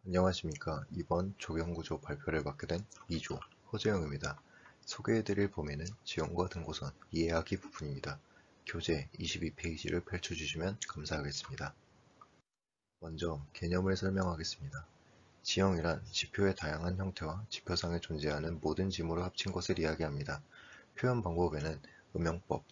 안녕하십니까. 이번 조경구조 발표를 맡게 된 2조 허재영입니다. 소개해드릴 범위는 지형과 등고선, 이해하기 부분입니다. 교재 22페이지를 펼쳐주시면 감사하겠습니다. 먼저 개념을 설명하겠습니다. 지형이란 지표의 다양한 형태와 지표상에 존재하는 모든 지물을 합친 것을 이야기합니다. 표현 방법에는 음영법,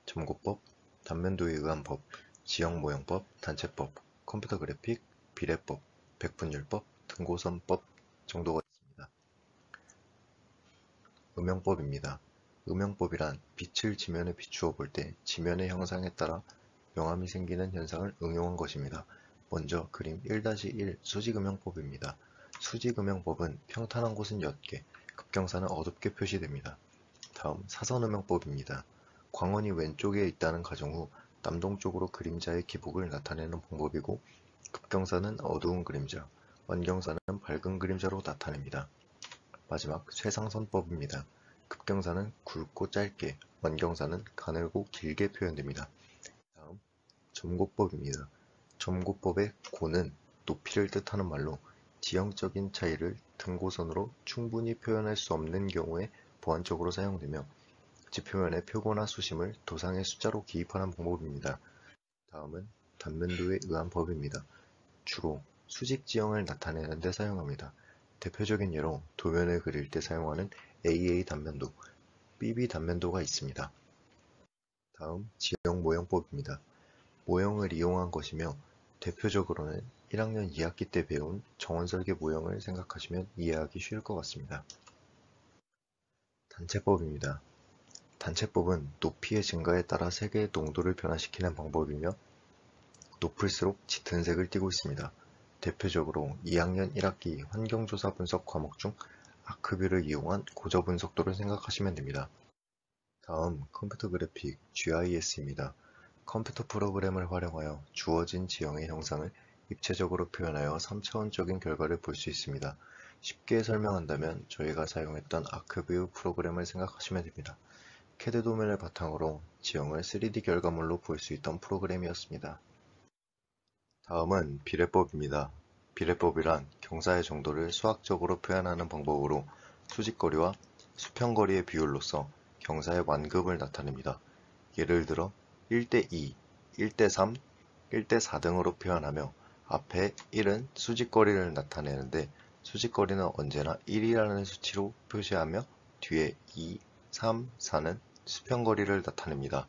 점고법, 단면도에 의한 법, 지형모형법, 단체법, 컴퓨터 그래픽, 비례법, 백분율법, 등고선법 정도가 있습니다. 음영법입니다. 음영법이란 빛을 지면에 비추어 볼 때 지면의 형상에 따라 명암이 생기는 현상을 응용한 것입니다. 먼저 그림 1-1 수직음영법입니다. 수직음영법은 평탄한 곳은 옅게, 급경사는 어둡게 표시됩니다. 다음 사선음영법입니다. 광원이 왼쪽에 있다는 가정 후 남동쪽으로 그림자의 기복을 나타내는 방법이고, 급경사는 어두운 그림자, 완경사는 밝은 그림자로 나타냅니다. 마지막 쇠상선법입니다. 급경사는 굵고 짧게, 완경사는 가늘고 길게 표현됩니다. 다음 점고법입니다. 점고법의 고는 높이를 뜻하는 말로 지형적인 차이를 등고선으로 충분히 표현할 수 없는 경우에 보완적으로 사용되며, 지표면에 표고나 수심을 도상의 숫자로 기입하는 방법입니다. 다음은 단면도에 의한 법입니다. 주로 수직 지형을 나타내는 데 사용합니다. 대표적인 예로 도면을 그릴 때 사용하는 AA 단면도, BB 단면도가 있습니다. 다음 지형 모형법입니다. 모형을 이용한 것이며, 대표적으로는 1학년 2학기 때 배운 정원설계 모형을 생각하시면 이해하기 쉬울 것 같습니다. 단체법입니다. 단체법은 높이의 증가에 따라 색의 농도를 변화시키는 방법이며, 높을수록 짙은 색을 띠고 있습니다. 대표적으로 2학년 1학기 환경조사 분석 과목 중 아크뷰를 이용한 고저 분석도를 생각하시면 됩니다. 다음 컴퓨터 그래픽 GIS입니다. 컴퓨터 프로그램을 활용하여 주어진 지형의 형상을 입체적으로 표현하여 3차원적인 결과를 볼 수 있습니다. 쉽게 설명한다면 저희가 사용했던 아크뷰 프로그램을 생각하시면 됩니다. CAD 도면을 바탕으로 지형을 3D 결과물로 볼 수 있던 프로그램이었습니다. 다음은 비례법입니다. 비례법이란 경사의 정도를 수학적으로 표현하는 방법으로 수직거리와 수평거리의 비율로서 경사의 완급을 나타냅니다. 예를 들어 1:2, 1:3, 1:4 등으로 표현하며, 앞에 1은 수직거리를 나타내는데 수직거리는 언제나 1이라는 수치로 표시하며, 뒤에 2, 3, 4는 수평거리를 나타냅니다.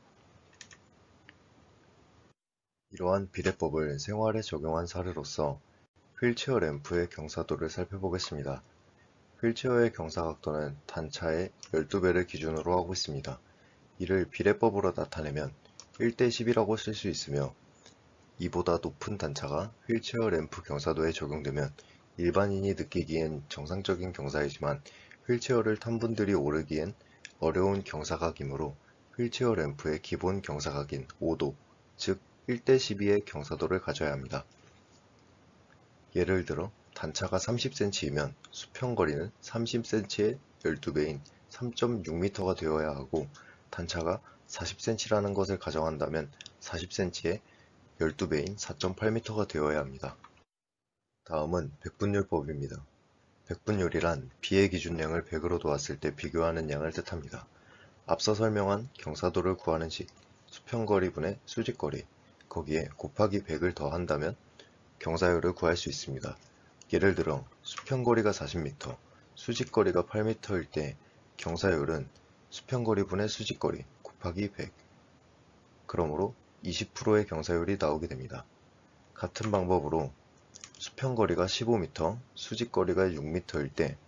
이러한 비례법을 생활에 적용한 사례로서 휠체어 램프의 경사도를 살펴보겠습니다. 휠체어의 경사각도는 단차의 12배를 기준으로 하고 있습니다. 이를 비례법으로 나타내면 1:10이라고 쓸 수 있으며, 이보다 높은 단차가 휠체어 램프 경사도에 적용되면 일반인이 느끼기엔 정상적인 경사이지만 휠체어를 탄 분들이 오르기엔 어려운 경사각이므로 휠체어 램프의 기본 경사각인 5도, 즉 1:12의 경사도를 가져야 합니다. 예를 들어 단차가 30cm이면 수평거리는 30cm의 12배인 3.6m가 되어야 하고, 단차가 40cm라는 것을 가정한다면 40cm의 12배인 4.8m가 되어야 합니다. 다음은 백분율법입니다. 백분율이란 비의 기준량을 100으로 놓았을 때 비교하는 양을 뜻합니다. 앞서 설명한 경사도를 구하는 식, 수평거리분의 수직거리, 거기에 곱하기 100을 더한다면 경사율을 구할 수 있습니다. 예를 들어 수평거리가 40m, 수직거리가 8m일 때 경사율은 수평거리분의 수직거리 곱하기 100, 그러므로 20%의 경사율이 나오게 됩니다. 같은 방법으로 수평거리가 15m, 수직거리가 6m일 때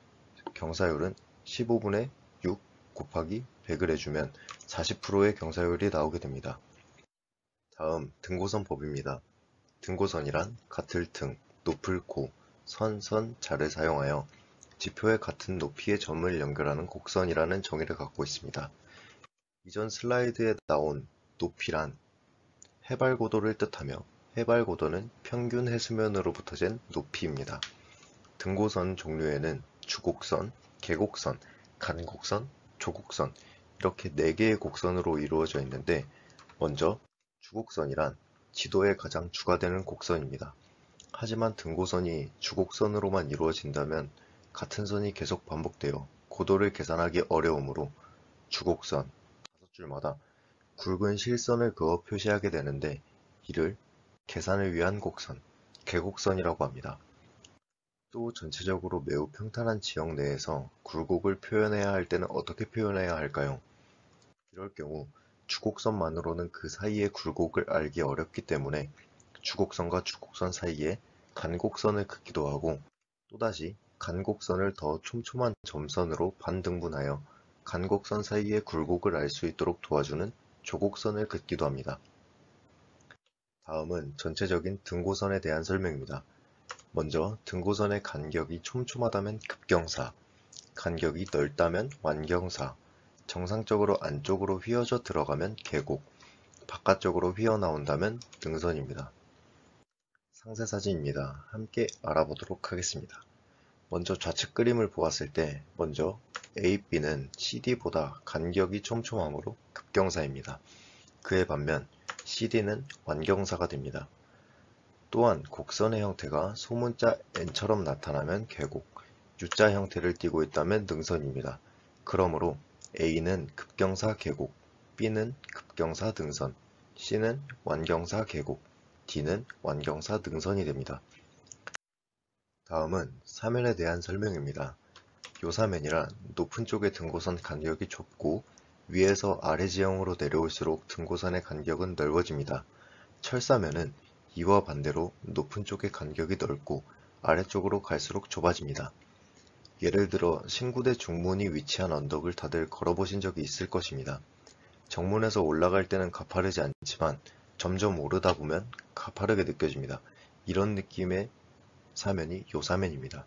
경사율은 15분의 6 곱하기 100을 해주면 40%의 경사율이 나오게 됩니다. 다음 등고선법입니다. 등고선이란 같을 등, 높을 고, 선, 자를 사용하여 지표의 같은 높이의 점을 연결하는 곡선이라는 정의를 갖고 있습니다. 이전 슬라이드에 나온 높이란 해발고도를 뜻하며, 해발고도는 평균 해수면으로부터 잰 높이입니다. 등고선 종류에는 주곡선, 계곡선, 간곡선, 조곡선 이렇게 4개의 곡선으로 이루어져 있는데, 먼저 주곡선이란 지도에 가장 주가 되는 곡선입니다. 하지만 등고선이 주곡선으로만 이루어진다면 같은 선이 계속 반복되어 고도를 계산하기 어려우므로 주곡선 5줄마다 굵은 실선을 그어 표시하게 되는데 이를 계산을 위한 곡선, 계곡선이라고 합니다. 또 전체적으로 매우 평탄한 지역 내에서 굴곡을 표현해야 할 때는 어떻게 표현해야 할까요? 이럴 경우 주곡선만으로는 그 사이의 굴곡을 알기 어렵기 때문에 주곡선과 주곡선 사이에 간곡선을 긋기도 하고 또다시 간곡선을 더 촘촘한 점선으로 반등분하여 간곡선 사이의 굴곡을 알 수 있도록 도와주는 조곡선을 긋기도 합니다. 다음은 전체적인 등고선에 대한 설명입니다. 먼저 등고선의 간격이 촘촘하다면 급경사, 간격이 넓다면 완경사, 정상적으로 안쪽으로 휘어져 들어가면 계곡, 바깥쪽으로 휘어나온다면 등선입니다. 상세 사진입니다. 함께 알아보도록 하겠습니다. 먼저 좌측 그림을 보았을 때 먼저 AB는 CD보다 간격이 촘촘하므로 급경사입니다. 그에 반면 CD는 완경사가 됩니다. 또한 곡선의 형태가 소문자 N처럼 나타나면 계곡, U자 형태를 띠고 있다면 능선입니다. 그러므로 A는 급경사 계곡, B는 급경사 등선, C는 완경사 계곡, D는 완경사 능선이 됩니다. 다음은 사면에 대한 설명입니다. 요사면이란 높은 쪽의 등고선 간격이 좁고 위에서 아래 지형으로 내려올수록 등고선의 간격은 넓어집니다. 철사면은 이와 반대로 높은 쪽의 간격이 넓고 아래쪽으로 갈수록 좁아집니다. 예를 들어 신구대 중문이 위치한 언덕을 다들 걸어보신 적이 있을 것입니다. 정문에서 올라갈 때는 가파르지 않지만 점점 오르다 보면 가파르게 느껴집니다. 이런 느낌의 사면이 요사면입니다.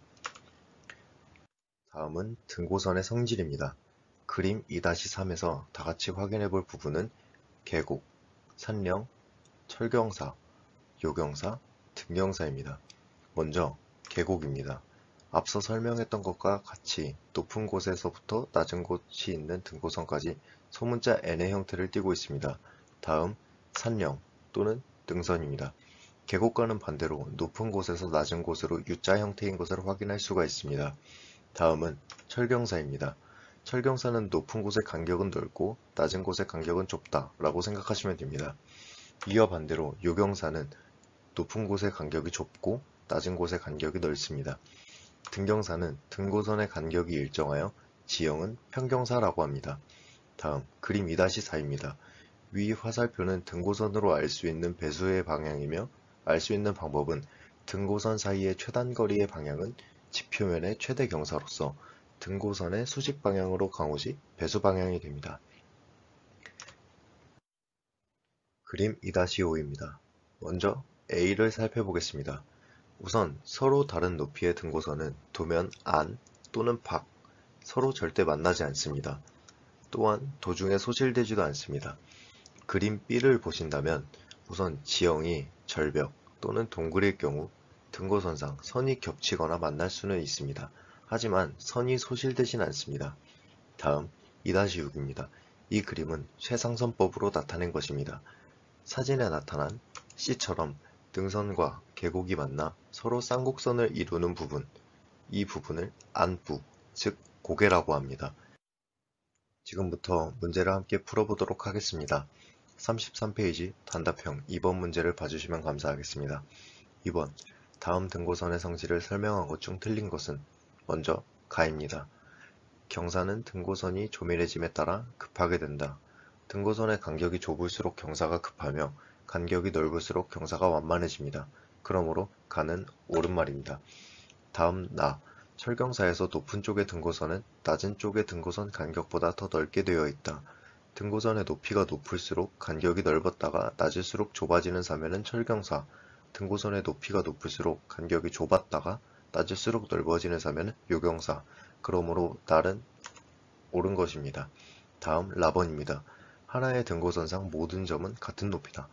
다음은 등고선의 성질입니다. 그림 2-3에서 다같이 확인해 볼 부분은 계곡, 산령, 철경사, 요경사, 등경사입니다. 먼저 계곡입니다. 앞서 설명했던 것과 같이 높은 곳에서부터 낮은 곳이 있는 등고선까지 소문자 N의 형태를 띠고 있습니다. 다음 산령 또는 등선입니다. 계곡과는 반대로 높은 곳에서 낮은 곳으로 U자 형태인 것을 확인할 수가 있습니다. 다음은 철경사입니다. 철경사는 높은 곳의 간격은 넓고 낮은 곳의 간격은 좁다 라고 생각하시면 됩니다. 이와 반대로 요경사는 높은 곳의 간격이 좁고 낮은 곳의 간격이 넓습니다. 등경사는 등고선의 간격이 일정하여 지형은 평경사라고 합니다. 다음 그림 2-4입니다. 위 화살표는 등고선으로 알 수 있는 배수의 방향이며 알 수 있는 방법은 등고선 사이의 최단거리의 방향은 지표면의 최대 경사로서 등고선의 수직 방향으로 가오 시 배수 방향이 됩니다. 그림 2-5입니다. 먼저 A를 살펴보겠습니다. 우선 서로 다른 높이의 등고선은 도면 안 또는 밖, 서로 절대 만나지 않습니다. 또한 도중에 소실되지도 않습니다. 그림 B를 보신다면 우선 지형이 절벽 또는 동굴일 경우 등고선상 선이 겹치거나 만날 수는 있습니다. 하지만 선이 소실되진 않습니다. 다음 2-6입니다. 이 그림은 쇠상선법으로 나타낸 것입니다. 사진에 나타난 C처럼 등선과 계곡이 만나 서로 쌍곡선을 이루는 부분, 이 부분을 안부, 즉 고개라고 합니다. 지금부터 문제를 함께 풀어보도록 하겠습니다. 33페이지 단답형 2번 문제를 봐주시면 감사하겠습니다. 2번 다음 등고선의 성질을 설명한 것 중 틀린 것은 먼저 가입니다. 경사는 등고선이 조밀해짐에 따라 급하게 된다. 등고선의 간격이 좁을수록 경사가 급하며 간격이 넓을수록 경사가 완만해집니다. 그러므로 가는 옳은 말입니다. 다음 나 철경사에서 높은 쪽의 등고선은 낮은 쪽의 등고선 간격보다 더 넓게 되어 있다. 등고선의 높이가 높을수록 간격이 넓었다가 낮을수록 좁아지는 사면은 철경사, 등고선의 높이가 높을수록 간격이 좁았다가 낮을수록 넓어지는 사면은 요경사, 그러므로 날은 옳은 것입니다. 다음 라번입니다. 하나의 등고선상 모든 점은 같은 높이다.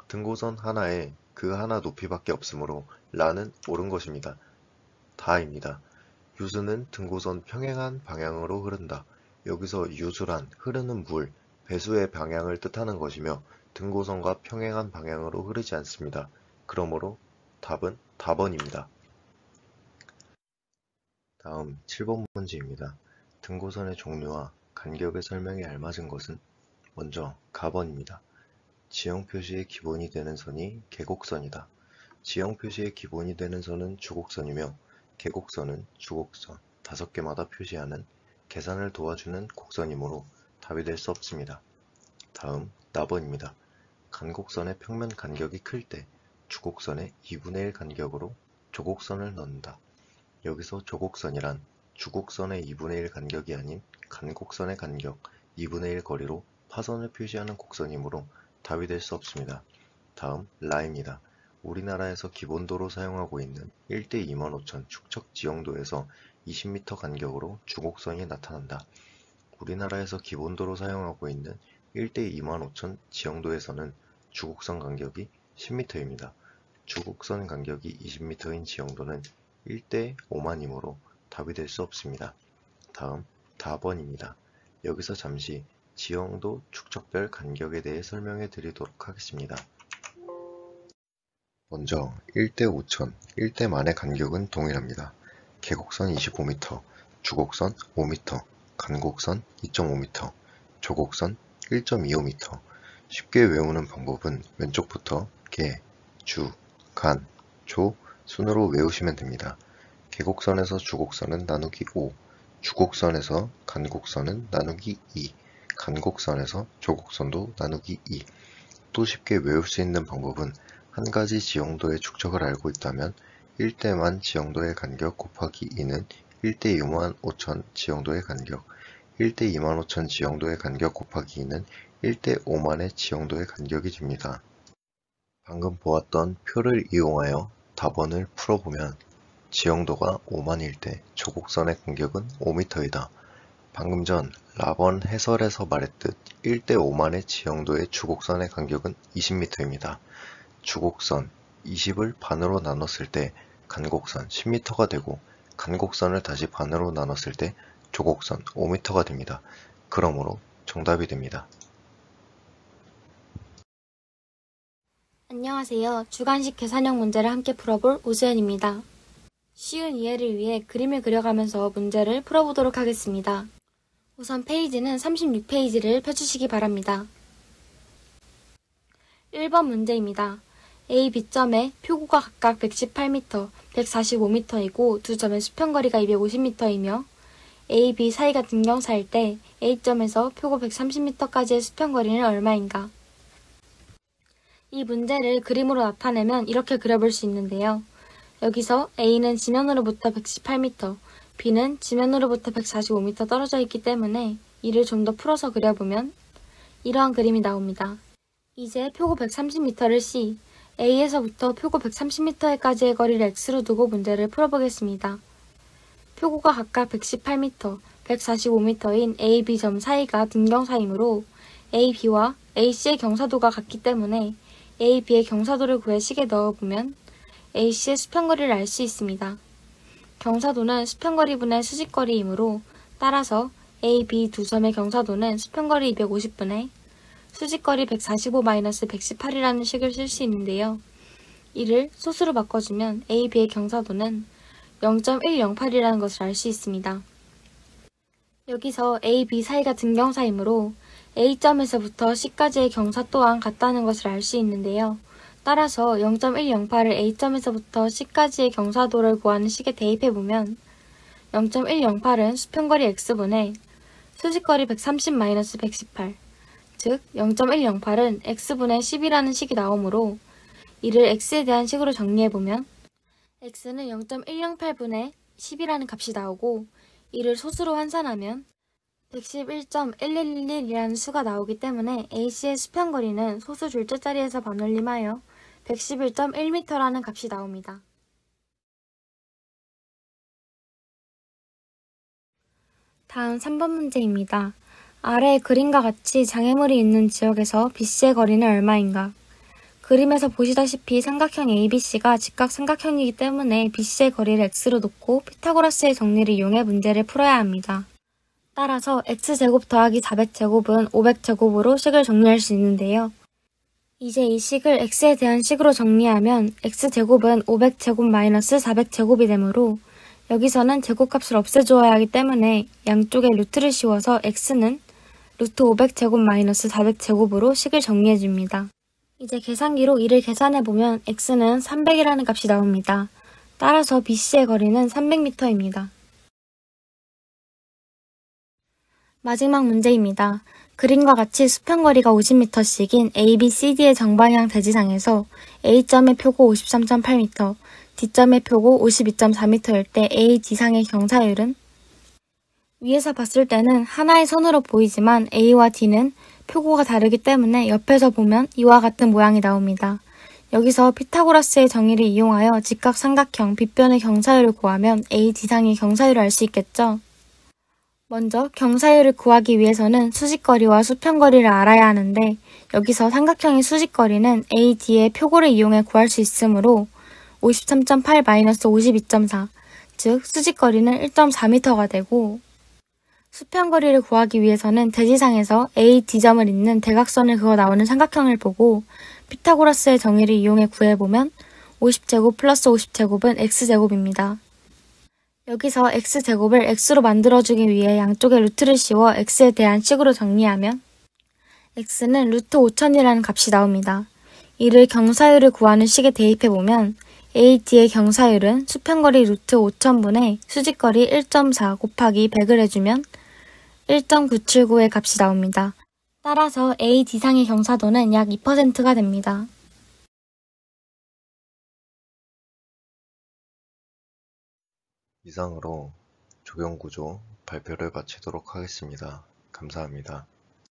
등고선 하나에 그 하나 높이밖에 없으므로 라는 옳은 것입니다. 다입니다. 유수는 등고선 평행한 방향으로 흐른다. 여기서 유수란 흐르는 물, 배수의 방향을 뜻하는 것이며 등고선과 평행한 방향으로 흐르지 않습니다. 그러므로 답은 답번입니다. 다음 7번 문제입니다. 등고선의 종류와 간격의 설명에 알맞은 것은 먼저 가번입니다. 지형 표시의 기본이 되는 선이 계곡선이다. 지형 표시의 기본이 되는 선은 주곡선이며 계곡선은 주곡선 5개마다 표시하는 계산을 도와주는 곡선이므로 답이 될 수 없습니다. 다음 나번입니다. 간곡선의 평면 간격이 클 때 주곡선의 2분의 1 간격으로 조곡선을 넣는다. 여기서 조곡선이란 주곡선의 2분의 1 간격이 아닌 간곡선의 간격 2분의 1 거리로 파선을 표시하는 곡선이므로 답이 될 수 없습니다. 다음 라입니다. 우리나라에서 기본도로 사용하고 있는 1대 25,000 축척 지형도에서 20m 간격으로 주곡선이 나타난다. 우리나라에서 기본도로 사용하고 있는 1대 25,000 지형도에서는 주곡선 간격이 10m입니다. 주곡선 간격이 20m인 지형도는 1대 5만이므로 답이 될 수 없습니다. 다음 다번입니다. 여기서 잠시 지형도 축척별 간격에 대해 설명해 드리도록 하겠습니다. 먼저 1대 5,000, 1대 만의 간격은 동일합니다. 계곡선 25m, 주곡선 5m, 간곡선 2.5m, 조곡선 1.25m. 쉽게 외우는 방법은 왼쪽부터 계, 주, 간, 조 순으로 외우시면 됩니다. 계곡선에서 주곡선은 나누기 5, 주곡선에서 간곡선은 나누기 2, 간곡선에서 조곡선도 나누기 2. 또 쉽게 외울 수 있는 방법은 한 가지 지형도의 축척을 알고 있다면 1대만 지형도의 간격 곱하기 2는 1대 25,000 지형도의 간격, 1대 25,000 지형도의 간격 곱하기 2는 1대 5만의 지형도의 간격이 됩니다. 방금 보았던 표를 이용하여 답원을 풀어보면 지형도가 5만일 때 조곡선의 간격은 5m이다. 방금 전 라번 해설에서 말했듯 1대 5만의 지형도의 주곡선의 간격은 20m입니다. 주곡선 20을 반으로 나눴을 때 간곡선 10m가 되고 간곡선을 다시 반으로 나눴을 때 조곡선 5m가 됩니다. 그러므로 정답이 됩니다. 안녕하세요. 주관식 계산형 문제를 함께 풀어볼 오수연입니다. 쉬운 이해를 위해 그림을 그려가면서 문제를 풀어보도록 하겠습니다. 우선 페이지는 36페이지를 펴주시기 바랍니다. 1번 문제입니다. A, B점의 표고가 각각 118m, 145m이고 두 점의 수평거리가 250m이며 A, B 사이가 등경사일 때 A점에서 표고 130m까지의 수평거리는 얼마인가? 이 문제를 그림으로 나타내면 이렇게 그려볼 수 있는데요. 여기서 A는 지면으로부터 118m, B는 지면으로부터 145m 떨어져 있기 때문에 이를 좀 더 풀어서 그려보면 이러한 그림이 나옵니다. 이제 표고 130m를 C, A에서부터 표고 130m까지의 거리를 X로 두고 문제를 풀어보겠습니다. 표고가 각각 118m, 145m인 A, B점 사이가 등경사이므로 A, B와 AC의 경사도가 같기 때문에 A, B의 경사도를 구해 식에 넣어보면 AC의 수평거리를 알 수 있습니다. 경사도는 수평거리분의 수직거리이므로 따라서 A, B 두 점의 경사도는 수평거리 250분의 수직거리 145-118이라는 식을 쓸 수 있는데요. 이를 소수로 바꿔주면 A, B의 경사도는 0.108이라는 것을 알 수 있습니다. 여기서 A, B 사이가 등경사이므로 A점에서부터 C까지의 경사 또한 같다는 것을 알 수 있는데요. 따라서 0.108을 A점에서부터 C까지의 경사도를 구하는 식에 대입해보면 0.108은 수평거리 X분의 수직거리 130-118, 즉 0.108은 X분의 10이라는 식이 나오므로 이를 X에 대한 식으로 정리해보면 X는 0.108분의 10이라는 값이 나오고 이를 소수로 환산하면 111.1111이라는 수가 나오기 때문에 AC의 수평거리는 소수 둘째 자리에서 반올림하여 111.1m라는 값이 나옵니다. 다음 3번 문제입니다. 아래의 그림과 같이 장애물이 있는 지역에서 BC의 거리는 얼마인가? 그림에서 보시다시피 삼각형 ABC가 직각삼각형이기 때문에 BC의 거리를 X로 놓고 피타고라스의 정리를 이용해 문제를 풀어야 합니다. 따라서 X제곱 더하기 400제곱은 500제곱으로 식을 정리할 수 있는데요. 이제 이 식을 x에 대한 식으로 정리하면 x제곱은 500제곱 마이너스 400제곱이 되므로 여기서는 제곱값을 없애주어야 하기 때문에 양쪽에 루트를 씌워서 x는 루트 500제곱 마이너스 400제곱으로 식을 정리해줍니다. 이제 계산기로 이를 계산해보면 x는 300이라는 값이 나옵니다. 따라서 BC의 거리는 300m입니다. 마지막 문제입니다. 그림과 같이 수평거리가 50m씩인 ABCD의 정방향 대지상에서 A점의 표고 53.8m, D점의 표고 52.4m일 때 AD상의 경사율은? 위에서 봤을 때는 하나의 선으로 보이지만 A와 D는 표고가 다르기 때문에 옆에서 보면 이와 같은 모양이 나옵니다. 여기서 피타고라스의 정의를 이용하여 직각삼각형 빗변의 경사율을 구하면 AD상의 경사율을 알 수 있겠죠? 먼저 경사율을 구하기 위해서는 수직거리와 수평거리를 알아야 하는데 여기서 삼각형의 수직거리는 AD의 표고를 이용해 구할 수 있으므로 53.8-52.4, 즉 수직거리는 1.4m가 되고 수평거리를 구하기 위해서는 대지상에서 AD점을 잇는 대각선을 그어 나오는 삼각형을 보고 피타고라스의 정의를 이용해 구해보면 50제곱 플러스 50제곱은 x제곱입니다. 여기서 x제곱을 x로 만들어주기 위해 양쪽에 루트를 씌워 x에 대한 식으로 정리하면 x는 루트 5000이라는 값이 나옵니다. 이를 경사율을 구하는 식에 대입해보면 AD의 경사율은 수평거리 루트 5000분의 수직거리 1.4 곱하기 100을 해주면 1.979의 값이 나옵니다. 따라서 AD상의 경사도는 약 2%가 됩니다. 이상으로 적용구조 발표를 마치도록 하겠습니다. 감사합니다.